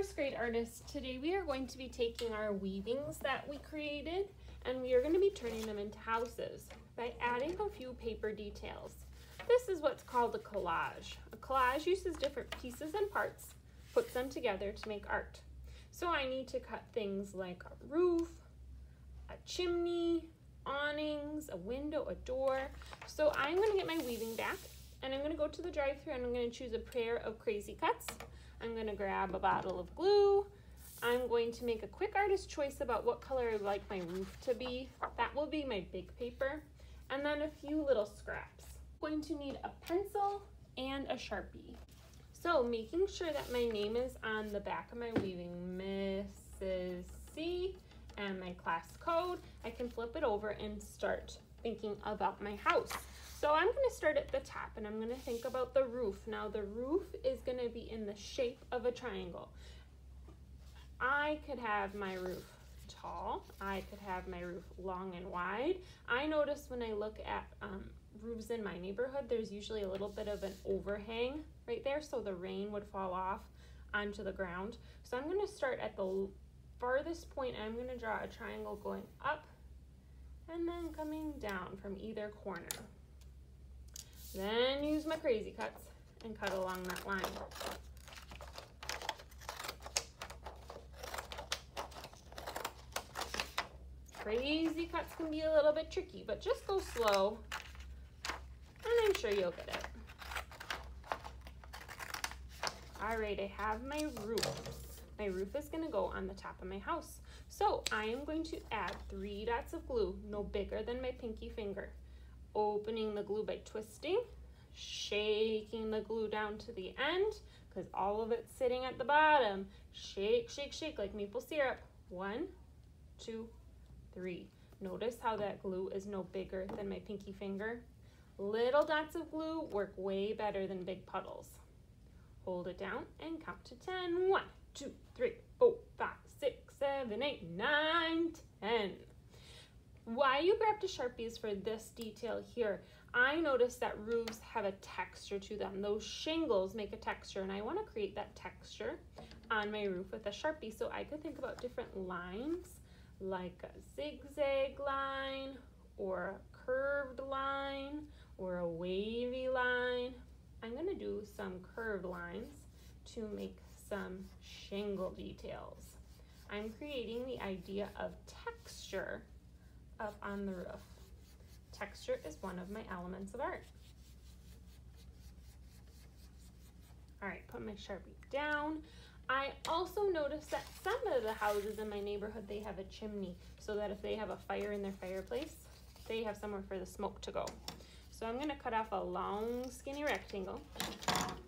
first grade artists, today we are going to be taking our weavings that we created and we are going to be turning them into houses by adding a few paper details. This is what's called a collage. A collage uses different pieces and parts, puts them together to make art. So I need to cut things like a roof, a chimney, awnings, a window, a door. So I'm going to get my weaving back and I'm going to go to the drive-thru and I'm going to choose a pair of crazy cuts. I'm going to grab a bottle of glue. I'm going to make a quick artist choice about what color I'd like my roof to be. That will be my big paper. And then a few little scraps. I'm going to need a pencil and a Sharpie. So making sure that my name is on the back of my weaving, Mrs. C, and my class code, I can flip it over and start thinking about my house. So I'm going to start at the top and I'm going to think about the roof. Now the roof is going to be in the shape of a triangle. I could have my roof tall. I could have my roof long and wide. I notice when I look at roofs in my neighborhood, there's usually a little bit of an overhang right there, so the rain would fall off onto the ground. So I'm going to start at the farthest point and I'm going to draw a triangle going up and then coming down from either corner. Then use my crazy cuts and cut along that line. Crazy cuts can be a little bit tricky, but just go slow and I'm sure you'll get it. All right, I have my roof. My roof is gonna go on the top of my house. So I am going to add 3 dots of glue, no bigger than my pinky finger. Opening the glue by twisting, shaking the glue down to the end, because all of it's sitting at the bottom. Shake, shake, shake like maple syrup. 1, 2, 3. Notice how that glue is no bigger than my pinky finger. Little dots of glue work way better than big puddles. Hold it down and count to 10. 1, 2, 3, 4, 5, 6, 7, 8, 9, 10. Why you grabbed a Sharpie is for this detail here. I noticed that roofs have a texture to them. Those shingles make a texture and I want to create that texture on my roof with a Sharpie. So I could think about different lines like a zigzag line or a curved line or a wavy line. I'm going to do some curved lines to make some shingle details. I'm creating the idea of texture up on the roof. Texture is one of my elements of art. All right, put my Sharpie down. I also noticed that some of the houses in my neighborhood, they have a chimney so that if they have a fire in their fireplace, they have somewhere for the smoke to go. So I'm gonna cut off a long skinny rectangle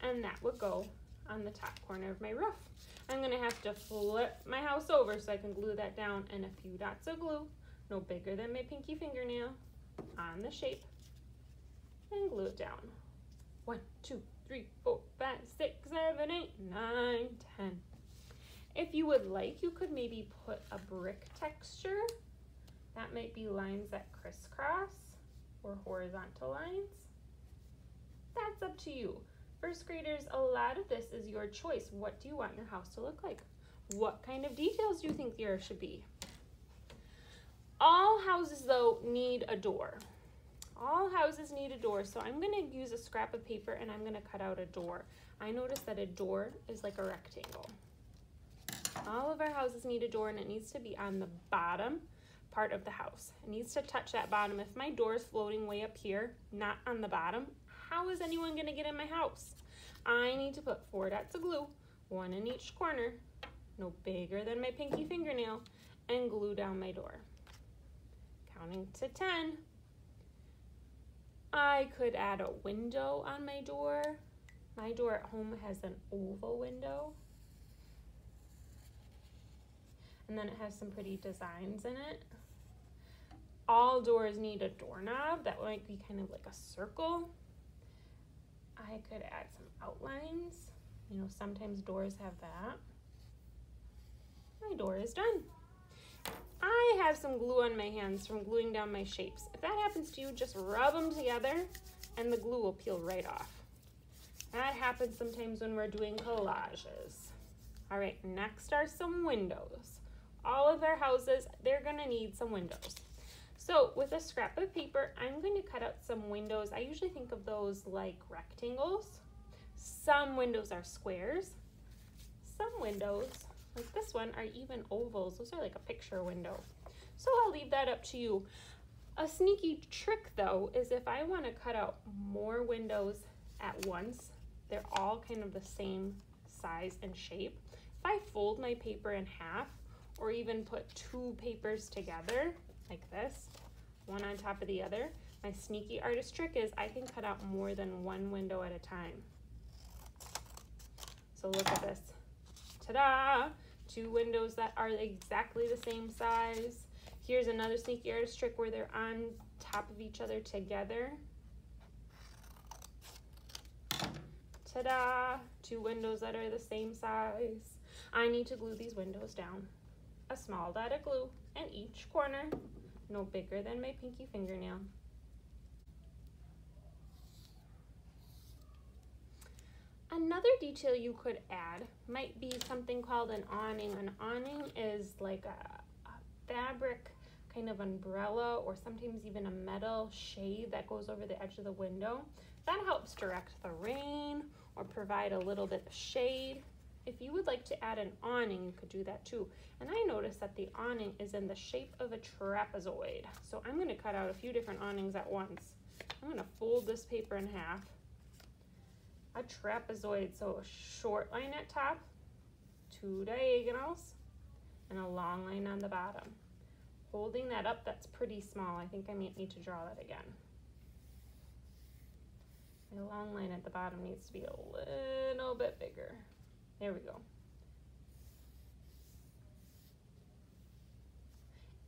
and that would go on the top corner of my roof. I'm gonna have to flip my house over so I can glue that down and a few dots of glue, no bigger than my pinky fingernail, on the shape and glue it down. 1, 2, 3, 4, 5, 6, 7, 8, 9, 10. If you would like, you could maybe put a brick texture. That might be lines that crisscross or horizontal lines. That's up to you. First graders, a lot of this is your choice. What do you want your house to look like? What kind of details do you think there should be? All houses, though, need a door. All houses need a door, so I'm going to use a scrap of paper and I'm going to cut out a door. I noticed that a door is like a rectangle. All of our houses need a door and it needs to be on the bottom part of the house. It needs to touch that bottom. If my door is floating way up here, not on the bottom, how is anyone going to get in my house? I need to put 4 dots of glue, 1 in each corner, no bigger than my pinky fingernail, and glue down my door. Counting to 10. I could add a window on my door. My door at home has an oval window. And then it has some pretty designs in it. All doors need a doorknob. That might be kind of like a circle. I could add some outlines. You know, sometimes doors have that. My door is done. I have some glue on my hands from gluing down my shapes. If that happens to you, just rub them together and the glue will peel right off. That happens sometimes when we're doing collages. All right, next are some windows. All of our houses, they're gonna need some windows. So with a scrap of paper, I'm going to cut out some windows. I usually think of those like rectangles. Some windows are squares. Some windows, like this one, are even ovals. Those are like a picture window. So I'll leave that up to you. A sneaky trick though is if I want to cut out more windows at once, they're all kind of the same size and shape. If I fold my paper in half or even put two papers together like this, one on top of the other, my sneaky artist trick is I can cut out more than one window at a time. So look at this. Ta-da! Two windows that are exactly the same size. Here's another sneaky artist trick where they're on top of each other together. Ta-da! Two windows that are the same size. I need to glue these windows down. A small dot of glue in each corner, no bigger than my pinky fingernail. Another detail you could add might be something called an awning. An awning is like a fabric kind of umbrella or sometimes even a metal shade that goes over the edge of the window. That helps direct the rain or provide a little bit of shade. If you would like to add an awning, you could do that too. And I noticed that the awning is in the shape of a trapezoid. So I'm going to cut out a few different awnings at once. I'm going to fold this paper in half. A trapezoid, so a short line at top, two diagonals, and a long line on the bottom. Holding that up, that's pretty small. I think I need to draw that again. My long line at the bottom needs to be a little bit bigger. There we go.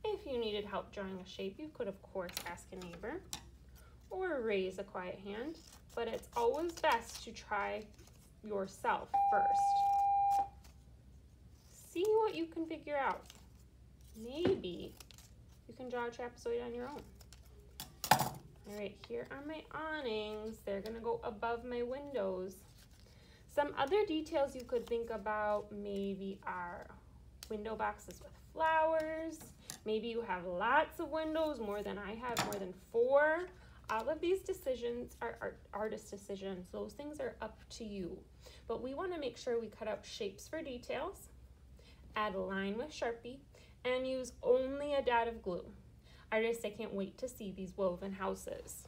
If you needed help drawing a shape, you could of course ask a neighbor or raise a quiet hand, but it's always best to try yourself first. See what you can figure out. Maybe you can draw a trapezoid on your own. All right, here are my awnings. They're gonna go above my windows. Some other details you could think about maybe are window boxes with flowers. Maybe you have lots of windows, more than I have, more than 4. All of these decisions are artist decisions. Those things are up to you. But we want to make sure we cut out shapes for details, add a line with Sharpie, and use only a dot of glue. Artists, I can't wait to see these woven houses.